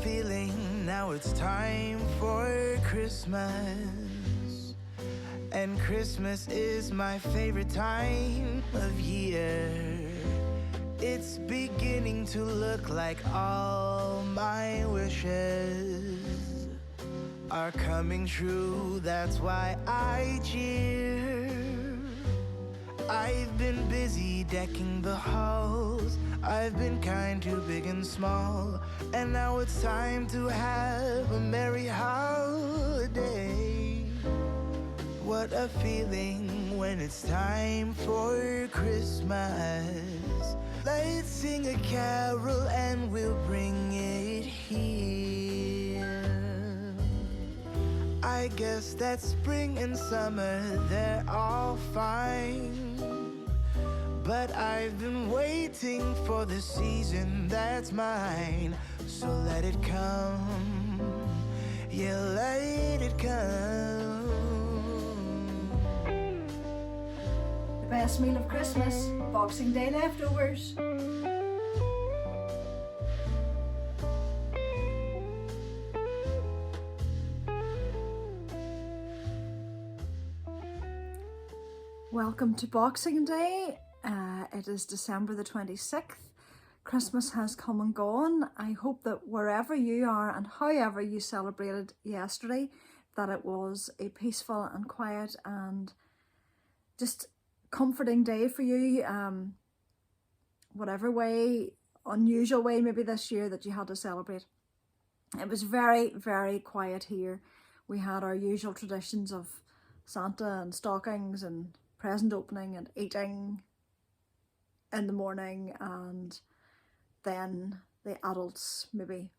feeling, now it's time for Christmas. And Christmas is my favorite time of year. It's beginning to look like all my wishes are coming true. That's why I cheer. I've been busy decking the halls. I've been kind to big and small. And now it's time to have a merry holiday. What a feeling when it's time for Christmas. Let's sing a carol and we'll bring it here. I guess that spring and summer, they're all fine. But I've been waiting for the season that's mine. So let it come, yeah, let it come. The best meal of Christmas, Boxing Day leftovers. Welcome to Boxing Day. It is December the 26th. Christmas has come and gone. I hope that wherever you are and however you celebrated yesterday, that it was a peaceful and quiet and just comforting day for you. Whatever way, unusual way maybe this year that you had to celebrate. It was very, very quiet here. We had our usual traditions of Santa and stockings and present opening and eating in the morning, and then the adults maybe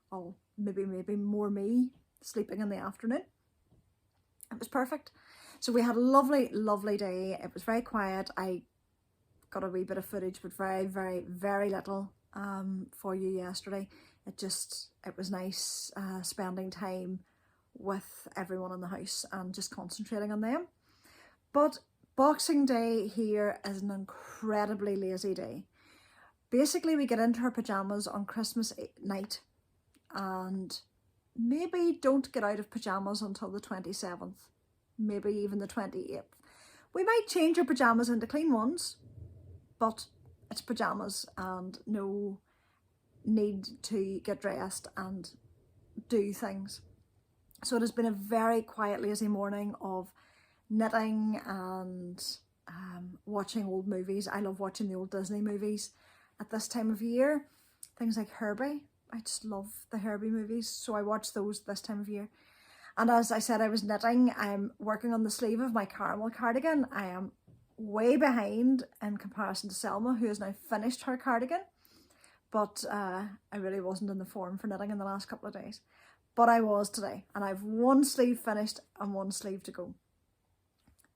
more me sleeping in the afternoon. It was perfect. So we had a lovely day. It was very quiet. I got a wee bit of footage, but very little for you yesterday. It was nice spending time with everyone in the house and just concentrating on them. But Boxing Day here is an incredibly lazy day. Basically, we get into our pajamas on Christmas night and maybe don't get out of pajamas until the 27th, maybe even the 28th. We might change our pajamas into clean ones, but it's pajamas and no need to get dressed and do things. So it has been a very quiet, lazy morning of knitting and watching old movies. I love watching the old Disney movies at this time of year. Things like Herbie. I just love the Herbie movies, so I watch those this time of year. And as I said, I was knitting. I'm working on the sleeve of my caramel cardigan. I am way behind in comparison to Selma, who has now finished her cardigan. But I really wasn't in the form for knitting in the last couple of days. But I was today, and I have one sleeve finished and one sleeve to go.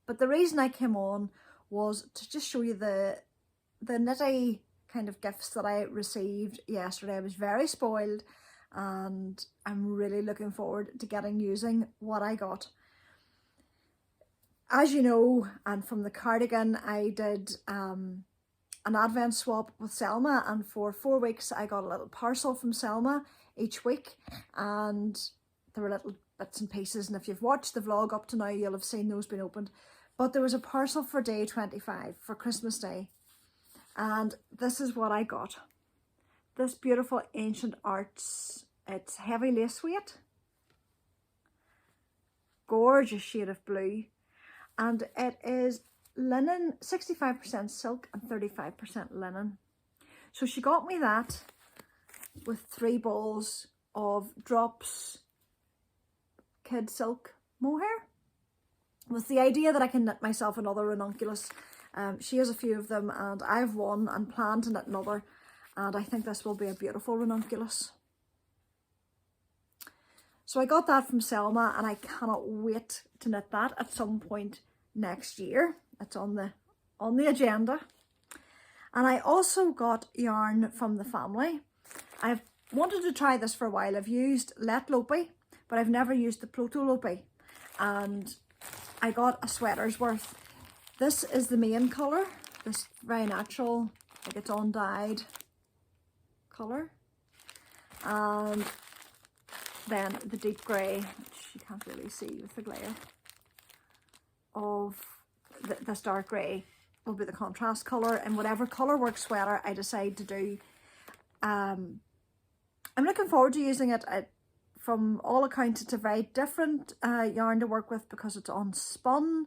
But the reason I came on was to just show you the nitty kind of gifts that I received yesterday. I was very spoiled and I'm really looking forward to using what I got. As you know, and from the cardigan, I did an advent swap with Selma, and for 4 weeks I got a little parcel from Selma each week, and there were little bits and pieces, and if you've watched the vlog up to now, you'll have seen those being opened. But there was a parcel for day 25, for Christmas Day, and this is what I got. This beautiful Ancient Arts, it's heavy lace weight, gorgeous shade of blue, and it is linen, 65% silk and 35% linen. So she got me that with 3 balls of drops kid silk mohair, with the idea that I can knit myself another ranunculus. She has a few of them and I have one and plan to knit another, and I think this will be a beautiful ranunculus. So I got that from Selma and I cannot wait to knit that at some point next year. It's on the agenda. And I also got yarn from the family. I've wanted to try this for a while. I've used Let Lopi, but I've never used the Proto Lopi. And I got a sweater's worth. This is the main colour, this very natural, like it's undyed colour. And then the deep grey, which you can't really see with the glare, of this dark grey will be the contrast colour. And whatever colourwork sweater I decide to do, I'm looking forward to using it. From all accounts, it's a very different yarn to work with because it's unspun,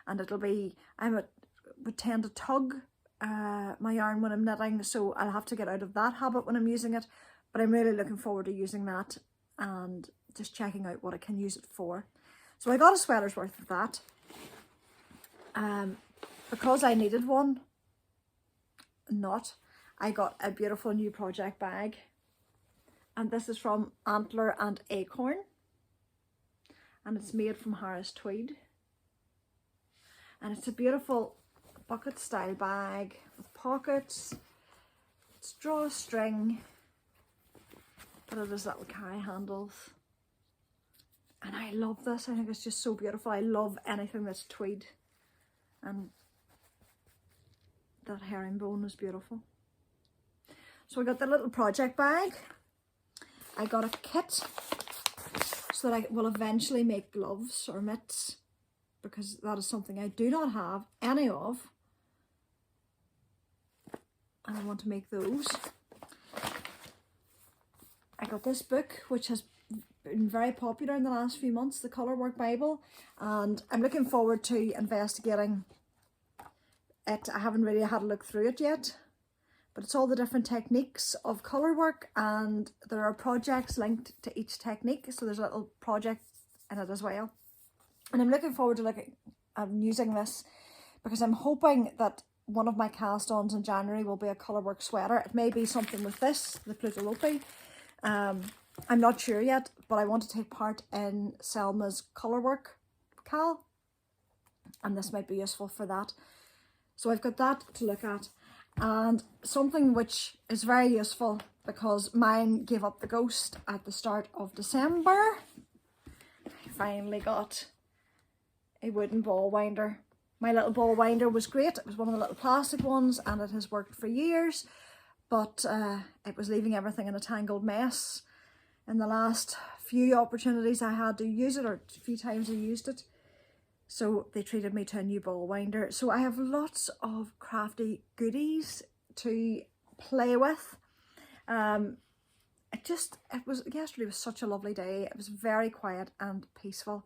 and it'll be, would tend to tug my yarn when I'm knitting, so I'll have to get out of that habit when I'm using it. But I'm really looking forward to using that and just checking out what I can use it for. So I got a sweater's worth of that. Because I needed one, I got a beautiful new project bag. And this is from Antler and Acorn. And it's made from Harris Tweed. And it's a beautiful bucket style bag with pockets. It's drawstring, but it has little carry handles. And I love this. I think it's just so beautiful. I love anything that's tweed. And that herringbone is beautiful. So I got the little project bag. I got a kit so that I will eventually make gloves or mitts, because that is something I do not have any of, and I want to make those. I got this book, which has been very popular in the last few months, the Colourwork Bible, and I'm looking forward to investigating it. I haven't really had a look through it yet, but it's all the different techniques of colour work, and there are projects linked to each technique, so there's a little project in it as well. And I'm looking forward to using this, because I'm hoping that one of my cast-ons in January will be a colourwork sweater. It may be something with this, the Plutalope. I'm not sure yet, but I want to take part in Selma's colourwork KAL, and this might be useful for that. So I've got that to look at. And something which is very useful, because mine gave up the ghost at the start of December. I finally got a wooden ball winder. My little ball winder was great. It was one of the little plastic ones, and it has worked for years, but it was leaving everything in a tangled mess. In the last few opportunities I had to use it, or a few times I used it, so they treated me to a new ball winder. So I have lots of crafty goodies to play with. Yesterday was such a lovely day. It was very quiet and peaceful,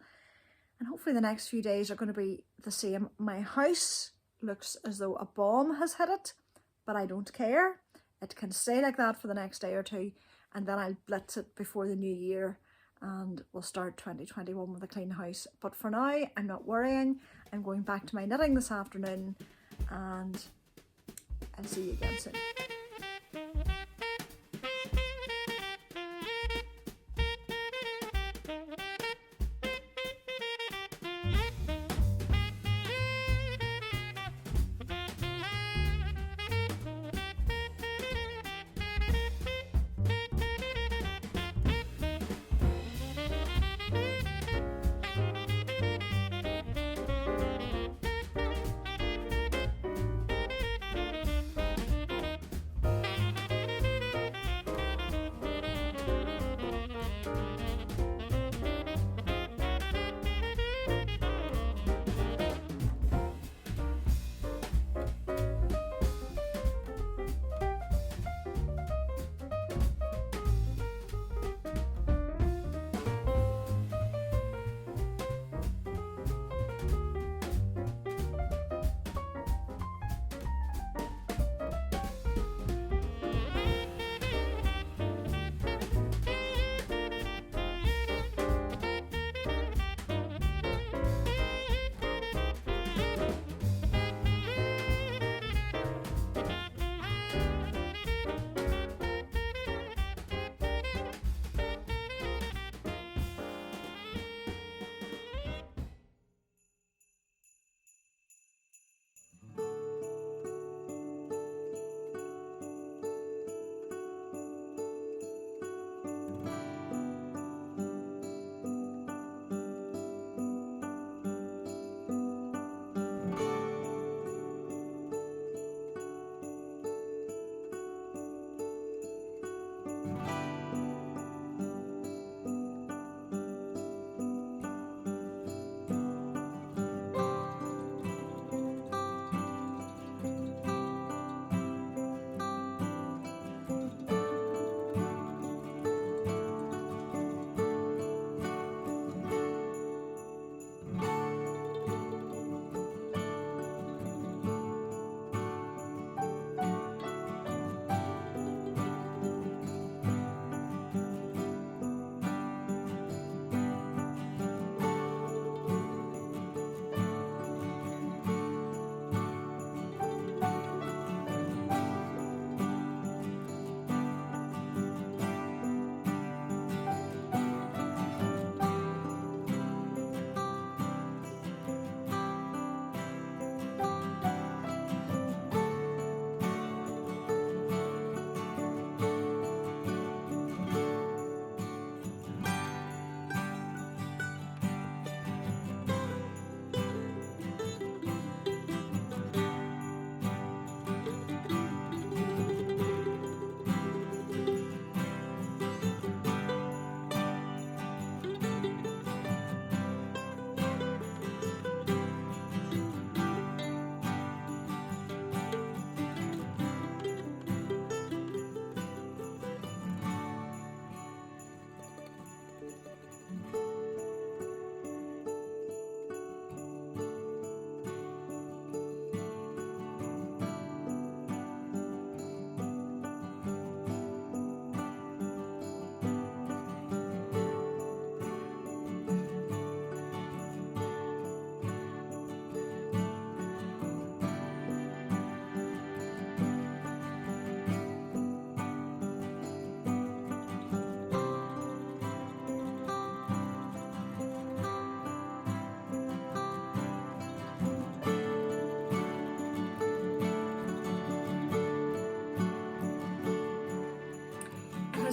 and hopefully the next few days are going to be the same. My house looks as though a bomb has hit it, but I don't care. It can stay like that for the next day or two, and then I'll blitz it before the new year, and we'll start 2021 with a clean house. But for now, I'm not worrying. I'm going back to my knitting this afternoon, and I'll see you again soon.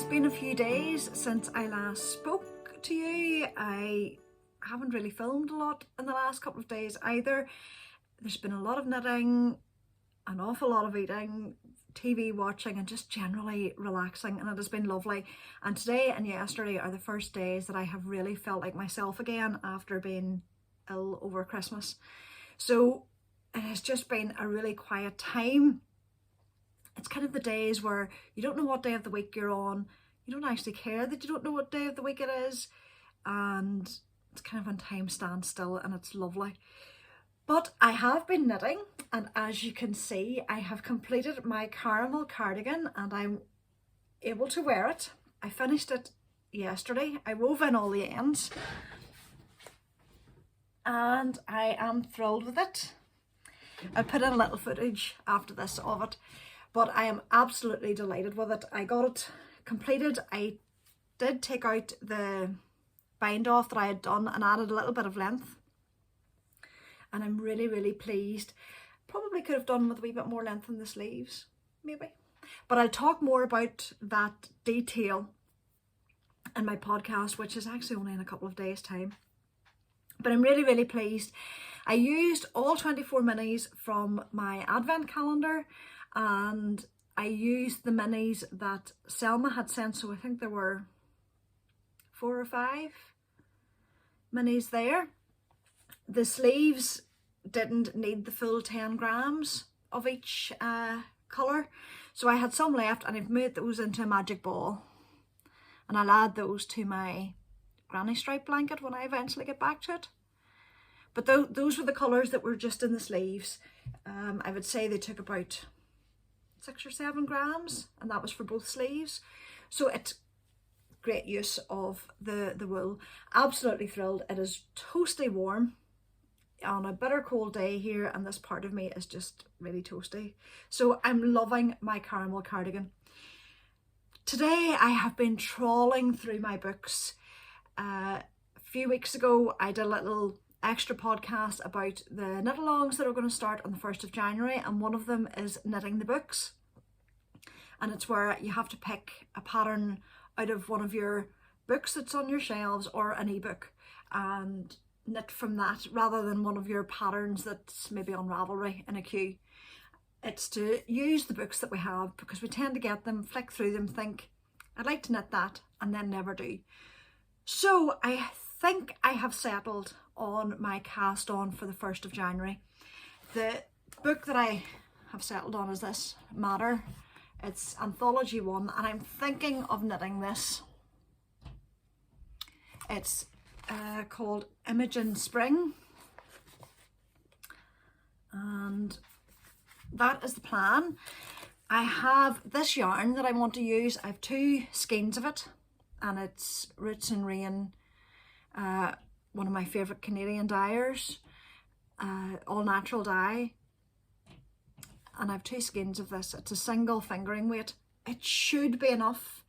been a few days since I last spoke to you. I haven't really filmed a lot in the last couple of days either. There's been a lot of knitting, an awful lot of eating, TV watching, and just generally relaxing, and it has been lovely. And today and yesterday are the first days that I have really felt like myself again after being ill over Christmas. So it has just been a really quiet time. It's kind of the days where you don't know what day of the week you're on. You don't actually care that you don't know what day of the week it is. And it's kind of when time stands still, and it's lovely. But I have been knitting, and as you can see, I have completed my caramel cardigan and I'm able to wear it. I finished it yesterday. I wove in all the ends and I am thrilled with it. I'll put in a little footage after this of it. But I am absolutely delighted with it. I got it completed. I did take out the bind off that I had done and added a little bit of length. And I'm really, really pleased. Probably could have done with a wee bit more length in the sleeves, maybe. But I'll talk more about that detail in my podcast, which is actually only in a couple of days' time. But I'm really, really pleased. I used all 24 minis from my advent calendar, and I used the minis that Selma had sent, so I think there were 4 or 5 minis there. The sleeves didn't need the full 10 grams of each colour, so I had some left, and I've made those into a magic ball, and I'll add those to my granny stripe blanket when I eventually get back to it. But those were the colours that were just in the sleeves. I would say they took about 6 or 7 grams, and that was for both sleeves. So it's great use of the wool. Absolutely thrilled. It is toasty warm on a bitter cold day here, and this part of me is just really toasty. So I'm loving my caramel cardigan. Today I have been trawling through my books. A few weeks ago I did a little extra podcast about the knit-alongs that are going to start on the 1st of January, and one of them is knitting the books, and it's where you have to pick a pattern out of one of your books that's on your shelves or an ebook and knit from that, rather than one of your patterns that's maybe on Ravelry in a queue. It's to use the books that we have, because we tend to get them, flick through them, think I'd like to knit that, and then never do. So I think I have settled on my cast on for the 1st of January. The book that I have settled on is this, Matter. It's Anthology 1, and I'm thinking of knitting this. It's called Imogen Spring, and that is the plan. I have this yarn that I want to use. I have 2 skeins of it, and it's Roots and Rain, one of my favourite Canadian dyers, all natural dye, and I have 2 skeins of this. It's a single fingering weight. It should be enough.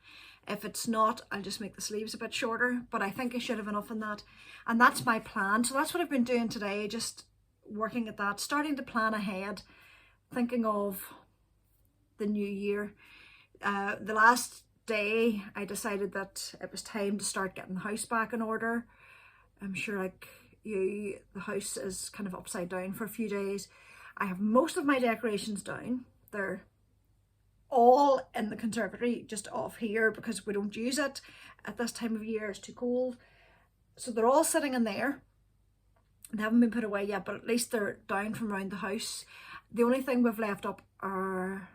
If it's not, I'll just make the sleeves a bit shorter, but I think I should have enough in that, and that's my plan. So that's what I've been doing today, just working at that, starting to plan ahead, thinking of the new year. The last day I decided that it was time to start getting the house back in order. I'm sure, like you, the house is kind of upside down for a few days. I have most of my decorations down. They're all in the conservatory just off here because we don't use it at this time of year. It's too cold. So they're all sitting in there. They haven't been put away yet, but at least they're down from around the house. The only thing we've left up are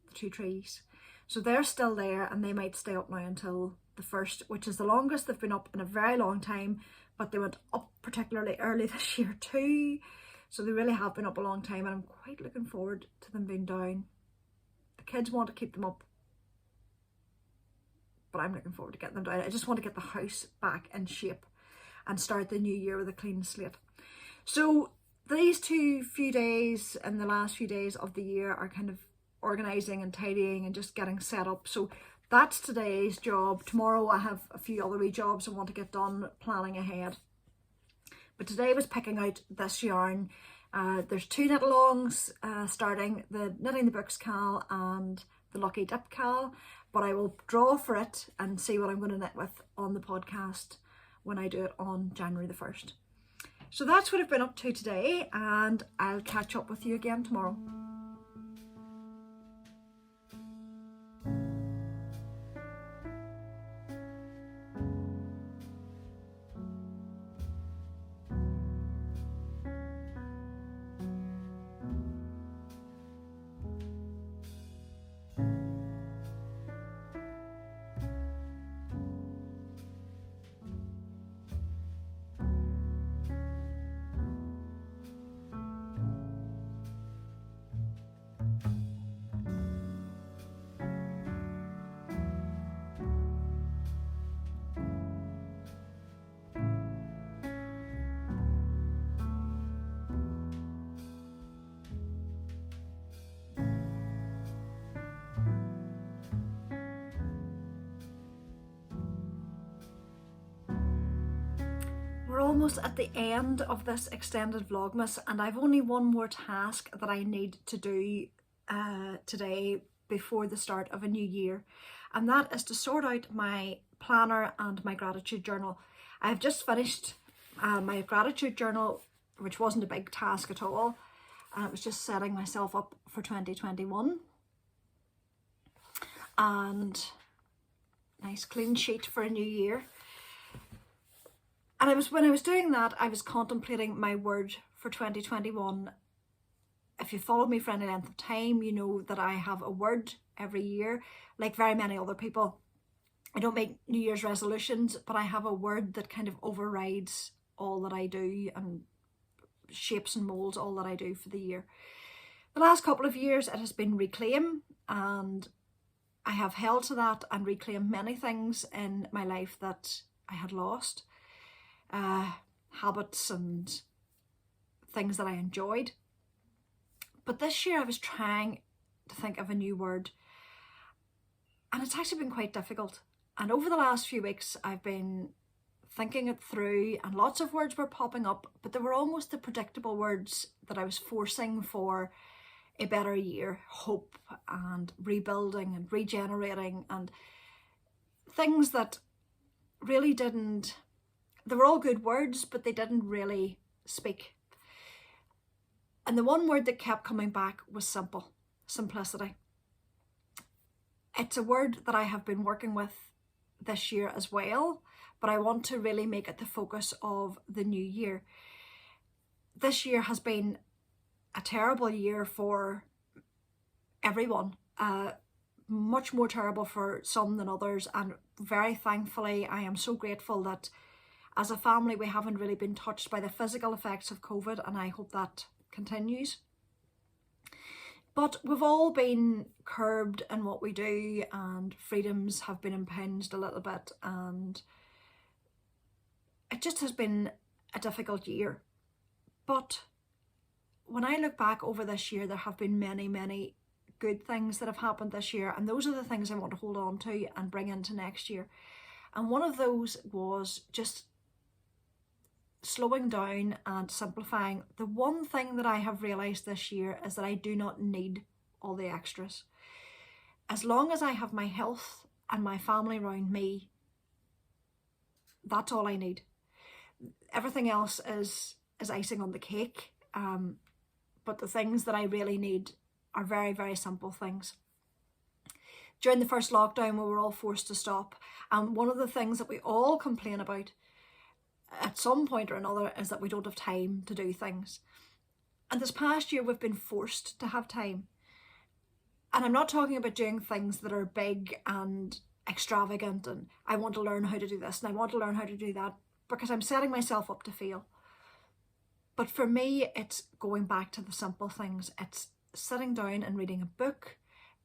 the 2 trees. So they're still there, and they might stay up now until the 1st, which is the longest they've been up in a very long time, but they went up particularly early this year too. So they really have been up a long time, and I'm quite looking forward to them being down. The kids want to keep them up, but I'm looking forward to getting them down. I just want to get the house back in shape and start the new year with a clean slate. So these few days and the last few days of the year are kind of organising and tidying and just getting set up. So that's today's job. Tomorrow I have a few other wee jobs I want to get done, planning ahead. But today was picking out this yarn. There's 2 knit-alongs starting, the Knitting the Books KAL and the Lucky Dip KAL. but I will draw for it and see what I'm going to knit with on the podcast when I do it on January the 1st. So that's what I've been up to today, and I'll catch up with you again tomorrow. We're almost at the end of this extended Vlogmas, and I've only one more task that I need to do today before the start of a new year, and that is to sort out my planner and my gratitude journal. I've just finished my gratitude journal, which wasn't a big task at all, and it was just setting myself up for 2021. And nice clean sheet for a new year. And when I was doing that, I was contemplating my word for 2021. If you follow me for any length of time, you know that I have a word every year, like very many other people. I don't make New Year's resolutions, but I have a word that kind of overrides all that I do and shapes and molds all that I do for the year. The last couple of years, it has been reclaim, and I have held to that and reclaimed many things in my life that I had lost. Habits and things that I enjoyed. But this year I was trying to think of a new word, and it's actually been quite difficult. And over the last few weeks I've been thinking it through, and lots of words were popping up, but they were almost the predictable words that I was forcing for a better year: hope and rebuilding and regenerating, and things that really didn't. They were all good words, but they didn't really speak. And the one word that kept coming back was simple, simplicity. It's a word that I have been working with this year as well, but I want to really make it the focus of the new year. This year has been a terrible year for everyone, much more terrible for some than others, and very thankfully I am so grateful that as a family, we haven't really been touched by the physical effects of COVID, and I hope that continues. But we've all been curbed in what we do, and freedoms have been impinged a little bit, and it just has been a difficult year. But when I look back over this year, there have been many, many good things that have happened this year, and those are the things I want to hold on to and bring into next year. And one of those was just slowing down and simplifying. The one thing that I have realised this year is that I do not need all the extras. As long as I have my health and my family around me, that's all I need. Everything else is icing on the cake, but the things that I really need are very, very simple things. During the first lockdown, we were all forced to stop, and one of the things that we all complain about at some point or another is that we don't have time to do things. And this past year we've been forced to have time. And I'm not talking about doing things that are big and extravagant and I want to learn how to do this and I want to learn how to do that, because I'm setting myself up to fail. But for me, it's going back to the simple things. It's sitting down and reading a book.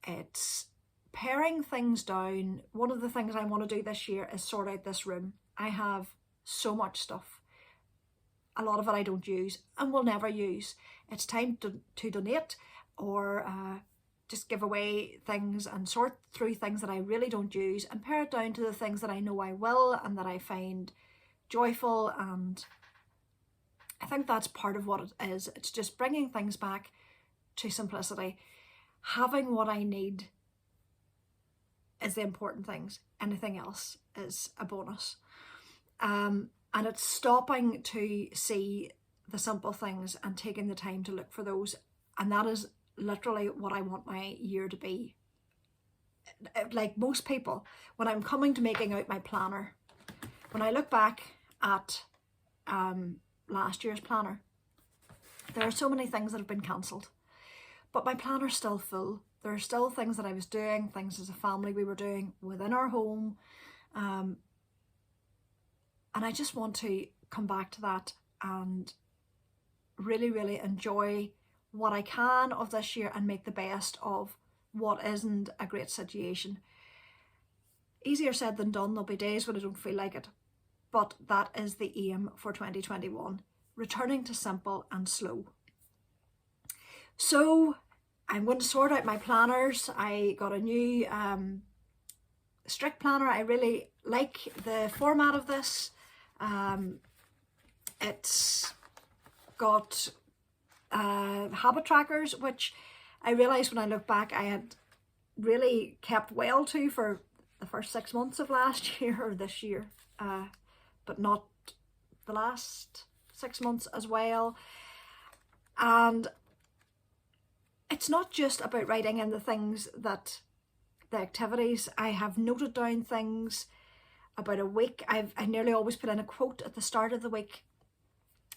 It's paring things down. One of the things I want to do this year is sort out this room. I have so much stuff. A lot of it I don't use and will never use. It's time to donate or just give away things and sort through things that I really don't use and pare it down to the things that I know I will and that I find joyful. And I think that's part of what it is. It's just bringing things back to simplicity. Having what I need is the important things. Anything else is a bonus. And it's stopping to see the simple things and taking the time to look for those. And that is literally what I want my year to be. Like most people, when I'm coming to making out my planner, when I look back at last year's planner, there are so many things that have been cancelled, but my planner's still full. There are still things that I was doing, things as a family we were doing within our home, and I just want to come back to that and really, really enjoy what I can of this year and make the best of what isn't a great situation. Easier said than done. There'll be days when I don't feel like it, but that is the aim for 2021, returning to simple and slow. So I'm going to sort out my planners. I got a new strict planner. I really like the format of this. It's got habit trackers, which I realised when I look back I had really kept well to for the first 6 months of last year or this year, but not the last 6 months as well. And it's not just about writing in the things that the activities. I have noted down things about a week. I nearly always put in a quote at the start of the week,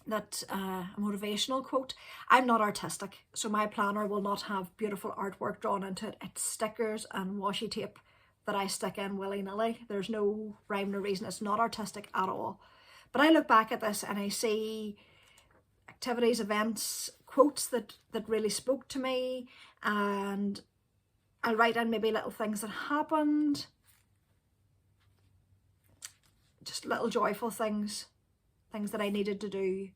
that a motivational quote. I'm not artistic, so my planner will not have beautiful artwork drawn into it. It's stickers and washi tape that I stick in willy-nilly. There's no rhyme or reason. It's not artistic at all. But I look back at this and I see activities, events, quotes that really spoke to me, and I'll write in maybe little things that happened, just little joyful things that I needed to do.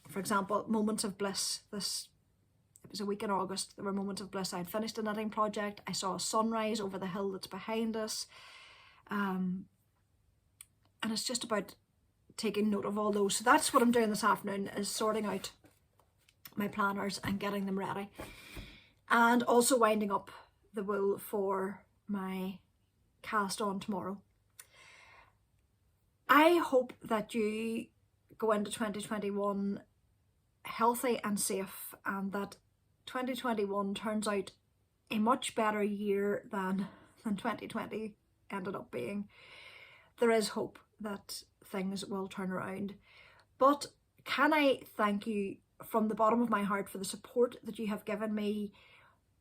For example, moments of bliss. It was a week in August. There were moments of bliss. I had finished a knitting project. I saw a sunrise over the hill that's behind us. And it's just about taking note of all those. So that's what I'm doing this afternoon, is sorting out my planners and getting them ready. And also winding up the wool for my cast on tomorrow. I hope that you go into 2021 healthy and safe, and that 2021 turns out a much better year than 2020 ended up being. There is hope that things will turn around. But can I thank you from the bottom of my heart for the support that you have given me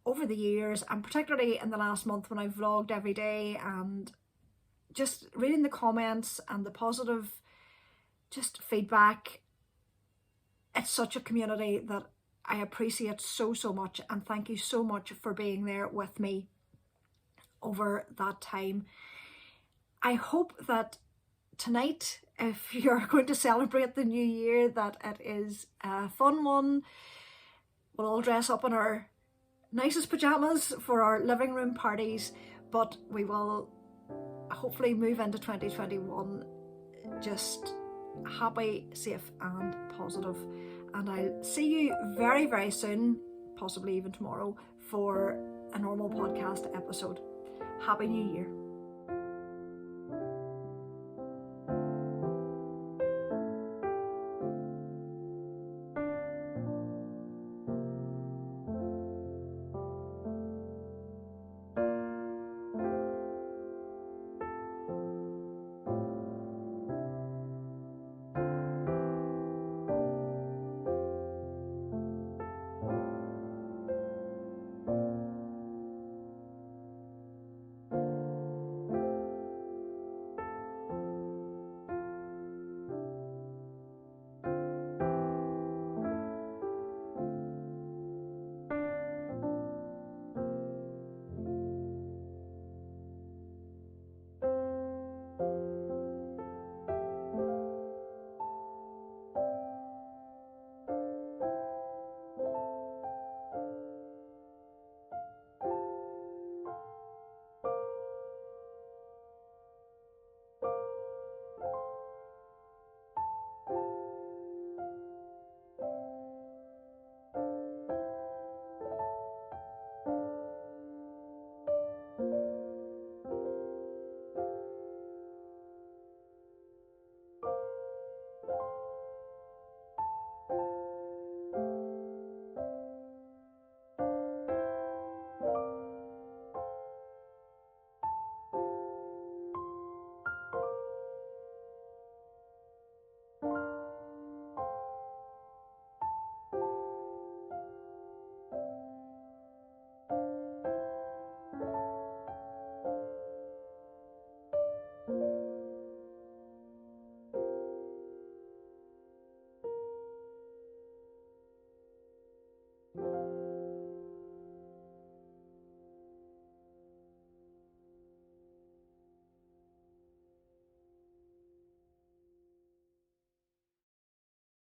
over the years, and particularly in the last month when I've vlogged every day, and just reading the comments and the positive just feedback. It's such a community that I appreciate so much, and thank you so much for being there with me over that time. I hope that tonight, if you're going to celebrate the new year, that it is a fun one. We'll all dress up in our nicest pajamas for our living room parties, but we will hopefully move into 2021 just happy, safe and positive. And I'll see you very, very soon, possibly even tomorrow, for a normal podcast episode. Happy New Year.